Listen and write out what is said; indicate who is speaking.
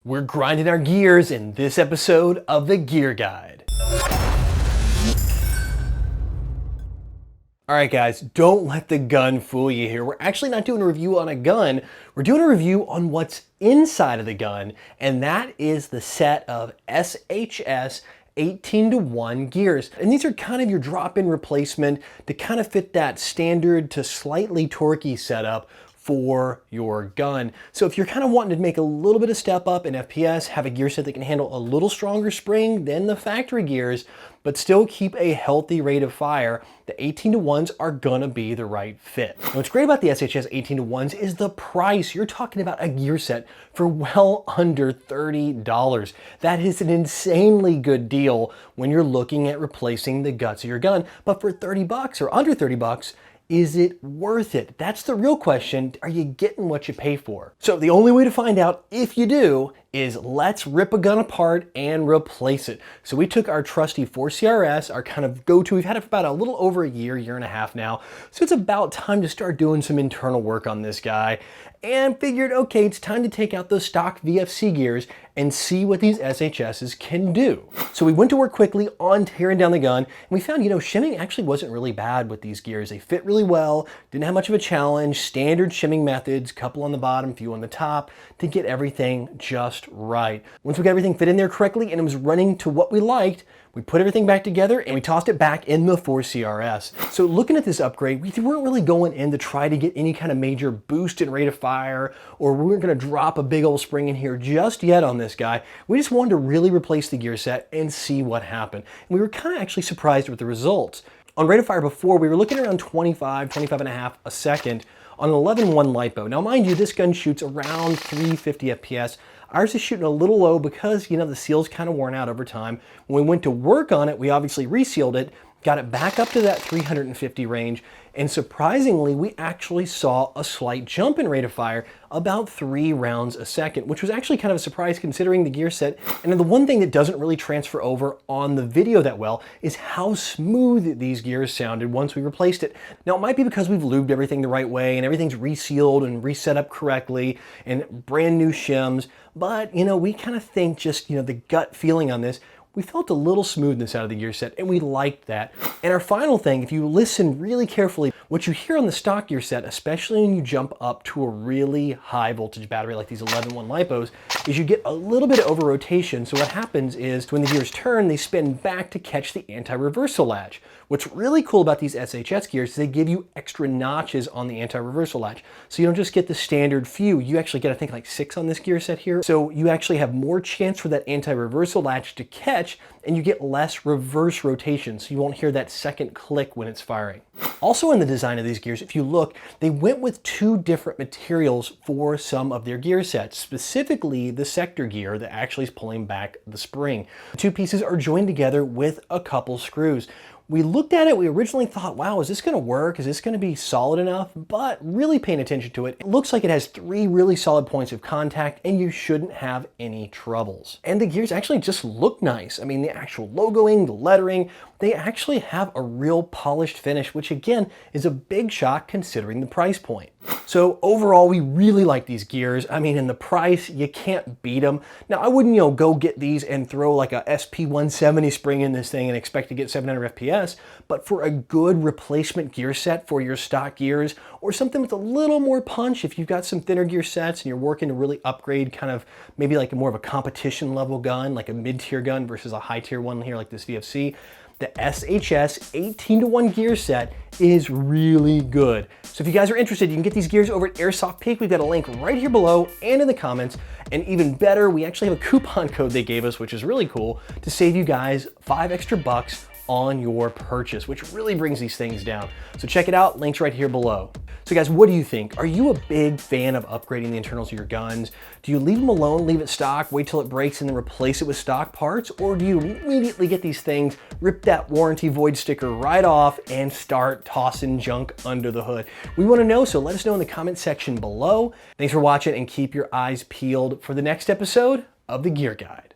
Speaker 1: We're grinding our gears in this episode of the Gear Guide. All right, guys, don't let the gun fool you here. We're actually not doing a review on a gun. We're doing a review on what's inside of the gun, and that is the set of SHS 18-to-1 gears. And these are kind of your drop-in replacement to kind of fit that standard to slightly torquey setup for your gun. So if you're kind of wanting to make a little bit of step up in FPS, have a gear set that can handle a little stronger spring than the factory gears, but still keep a healthy rate of fire, the 18-to-1s are gonna be the right fit. Now, what's great about the SHS 18-to-1s is the price. You're talking about a gear set for well under $30. That is an insanely good deal when you're looking at replacing the guts of your gun. But for 30 bucks or under 30 bucks, is it worth it? That's the real question. Are you getting what you pay for? So the only way to find out if you do is let's rip a gun apart and replace it. So we took our trusty 4CRS, our kind of go-to. We've had it for about a little over a year and a half now. So it's about time to start doing some internal work on this guy and figured, okay, it's time to take out those stock VFC gears and see what these SHSs can do. So we went to work quickly on tearing down the gun, and we found, shimming actually wasn't really bad with these gears. They fit really well, didn't have much of a challenge, standard shimming methods, couple on the bottom, few on the top, to get everything just right. Once we got everything fit in there correctly and it was running to what we liked, we put everything back together and we tossed it back in the 4CRS. So looking at this upgrade, we weren't really going in to try to get any kind of major boost in rate of fire, or we weren't gonna drop a big old spring in here just yet on this guy. We just wanted to really replace the gear set and see what happened. And we were kind of actually surprised with the results. On rate of fire before, we were looking around 25 and a half a second on an 11.1 LiPo. Now mind you, this gun shoots around 350 FPS. Ours is shooting a little low because, the seal's kind of worn out over time. When we went to work on it, we obviously resealed it, got it back up to that 350 range, and surprisingly, we actually saw a slight jump in rate of fire, about 3 rounds a second, which was actually kind of a surprise considering the gear set. And the one thing that doesn't really transfer over on the video that well is how smooth these gears sounded once we replaced it. Now, it might be because we've lubed everything the right way and everything's resealed and reset up correctly and brand new shims, but we kind of think just, the gut feeling on this, we felt a little smoothness out of the gear set, and we liked that. And our final thing, if you listen really carefully, what you hear on the stock gear set, especially when you jump up to a really high voltage battery like these 11.1 LiPos, is you get a little bit of over rotation. So what happens is when the gears turn, they spin back to catch the anti-reversal latch. What's really cool about these SHS gears is they give you extra notches on the anti-reversal latch. So you don't just get the standard few, you actually get, I think, like 6 on this gear set here. So you actually have more chance for that anti-reversal latch to catch, and you get less reverse rotation, so you won't hear that second click when it's firing. Also in the design of these gears, if you look, they went with 2 different materials for some of their gear sets, specifically the sector gear that actually is pulling back the spring. The 2 pieces are joined together with a couple screws. We looked at it, we originally thought, wow, is this gonna work? Is this gonna be solid enough? But really paying attention to it, it looks like it has 3 really solid points of contact and you shouldn't have any troubles. And the gears actually just look nice. I mean, the actual logoing, the lettering, they actually have a real polished finish, which again, is a big shock considering the price point. So overall, we really like these gears. I mean, in the price, you can't beat them. Now, I wouldn't, go get these and throw like a SP170 spring in this thing and expect to get 700 FPS, but for a good replacement gear set for your stock gears, or something with a little more punch, if you've got some thinner gear sets and you're working to really upgrade kind of maybe like more of a competition level gun, like a mid-tier gun versus a high-tier one here like this VFC, the SHS 18-to-1 gear set is really good. So if you guys are interested, you can get these gears over at Airsoft Peak. We've got a link right here below and in the comments. And even better, we actually have a coupon code they gave us, which is really cool, to save you guys 5 extra bucks on your purchase, which really brings these things down. So check it out, links right here below. So guys, what do you think? Are you a big fan of upgrading the internals of your guns? Do you leave them alone, leave it stock, wait till it breaks and then replace it with stock parts? Or do you immediately get these things, rip that warranty void sticker right off and start tossing junk under the hood? We wanna know, so let us know in the comment section below. Thanks for watching and keep your eyes peeled for the next episode of the Gear Guide.